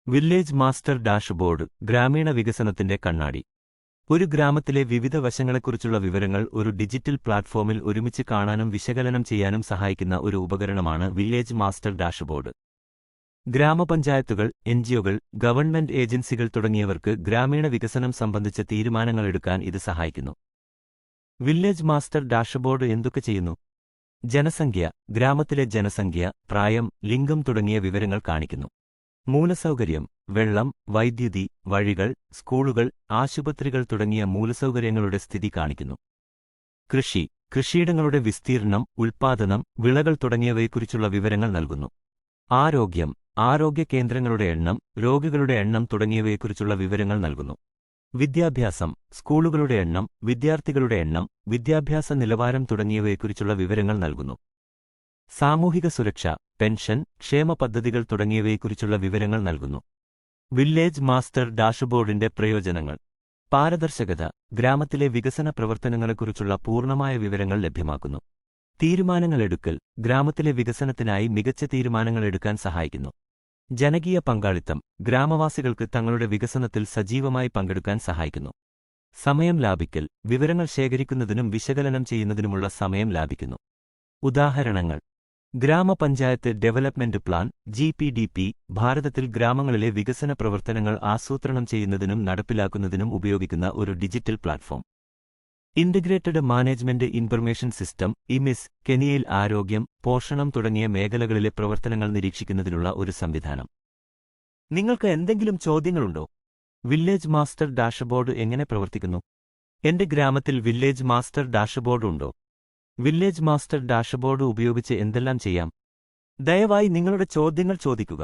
Village master dashboard ഗ്രാമീണ വികസനത്തിന്റെ കണ്ണാടി. ഒരു ഗ്രാമത്തിലെ വിവിധ വശങ്ങളെക്കുറിച്ചുള്ള വിവരങ്ങൾ ഒരു ഡിജിറ്റൽ പ്ലാറ്റ്ഫോമിൽ ഒരുമിച്ച് കാണാനും വിശകലനം ചെയ്യാനും സഹായിക്കുന്ന ഒരു ഉപകരണമാണ് വില്ലേജ് മാസ്റ്റർ ഡാഷ്ബോർഡ്. ഗ്രാമപഞ്ചായത്തുകൾ, എൻജിഒകൾ, ഗവൺമെന്റ് ഏജൻസികൾ തുടങ്ങിയവർക്ക് ഗ്രാമീണ വികസനം സംബന്ധിച്ച തീരുമാനങ്ങളെടുക്കാൻ ഇത് സഹായിക്കുന്നു. വില്ലേജ് മാസ്റ്റർ ഡാഷ്ബോർഡ് എന്തൊക്കെ ചെയ്യുന്നു? ജനസംഖ്യ, ഗ്രാമത്തിലെ ജനസംഖ്യ, പ്രായം, ലിംഗം തുടങ്ങിയ വിവരങ്ങൾ കാണിക്കുന്നു. മൂലസൗകര്യം, വെള്ളം, വൈദ്യുതി, വഴികൾ, സ്കൂളുകൾ, ആശുപത്രികൾ തുടങ്ങിയ മൂലസൗകര്യങ്ങളുടെ സ്ഥിതി കാണിക്കുന്നു. കൃഷി, കൃഷിയിടങ്ങളുടെ വിസ്തീർണം, ഉൽപ്പാദനം, വിളകൾ തുടങ്ങിയവയെക്കുറിച്ചുള്ള വിവരങ്ങൾ നൽകുന്നു. ആരോഗ്യം, ആരോഗ്യ കേന്ദ്രങ്ങളുടെ എണ്ണം, രോഗികളുടെ എണ്ണം തുടങ്ങിയവയെക്കുറിച്ചുള്ള വിവരങ്ങൾ നൽകുന്നു. വിദ്യാഭ്യാസം, സ്കൂളുകളുടെ എണ്ണം, വിദ്യാർത്ഥികളുടെ എണ്ണം, വിദ്യാഭ്യാസ നിലവാരം തുടങ്ങിയവയെക്കുറിച്ചുള്ള വിവരങ്ങൾ നൽകുന്നു. സാമൂഹിക സുരക്ഷ, പെൻഷൻ, ക്ഷേമ പദ്ധതികൾ തുടങ്ങിയവയെക്കുറിച്ചുള്ള വിവരങ്ങൾ നൽകുന്നു. വില്ലേജ് മാസ്റ്റർ ഡാഷ്ബോർഡിന്റെ പ്രയോജനങ്ങൾ: പാരദർശകത, ഗ്രാമത്തിലെ വികസന പ്രവർത്തനങ്ങളെക്കുറിച്ചുള്ള പൂർണ്ണമായ വിവരങ്ങൾ ലഭ്യമാക്കുന്നു. തീരുമാനങ്ങളെടുക്കൽ, ഗ്രാമത്തിലെ വികസനത്തിനായി മികച്ച തീരുമാനങ്ങൾ എടുക്കാൻ സഹായിക്കുന്നു. ജനകീയ പങ്കാളിത്തം, ഗ്രാമവാസികൾക്ക് തങ്ങളുടെ വികസനത്തിൽ സജീവമായി പങ്കെടുക്കാൻ സഹായിക്കുന്നു. സമയം ലാഭിക്കൽ, വിവരങ്ങൾ ശേഖരിക്കുന്നതിനും വിശകലനം ചെയ്യുന്നതിനുമുള്ള സമയം ലാഭിക്കുന്നു. ഉദാഹരണങ്ങൾ: ഗ്രാമപഞ്ചായത്ത് ഡെവലപ്മെന്റ് പ്ലാൻ (GPDP) ഭാരതത്തിൽ ഗ്രാമങ്ങളിലെ വികസന പ്രവർത്തനങ്ങൾ ആസൂത്രണം ചെയ്യുന്നതിനും നടപ്പിലാക്കുന്നതിനും ഉപയോഗിക്കുന്ന ഒരു digital platform. Integrated management information system (IMIS) കെനിയയിൽ ആരോഗ്യം, പോഷണം തുടങ്ങിയ മേഖലകളിലെ പ്രവർത്തനങ്ങൾ നിരീക്ഷിക്കുന്നതിനുള്ള ഒരു സംവിധാനം. നിങ്ങൾക്ക് എന്തെങ്കിലും ചോദ്യങ്ങളുണ്ടോ? വില്ലേജ് മാസ്റ്റർ ഡാഷ്ബോർഡ് എങ്ങനെ പ്രവർത്തിക്കുന്നു? എന്റെ ഗ്രാമത്തിൽ വില്ലേജ് മാസ്റ്റർ ഡാഷ്ബോർഡ് ഉണ്ടോ? വില്ലേജ് മാസ്റ്റർ ഡാഷ്ബോർഡ് ഉപയോഗിച്ച് എന്തെല്ലാം ചെയ്യാം? ദയവായി നിങ്ങളുടെ ചോദ്യങ്ങൾ ചോദിക്കുക.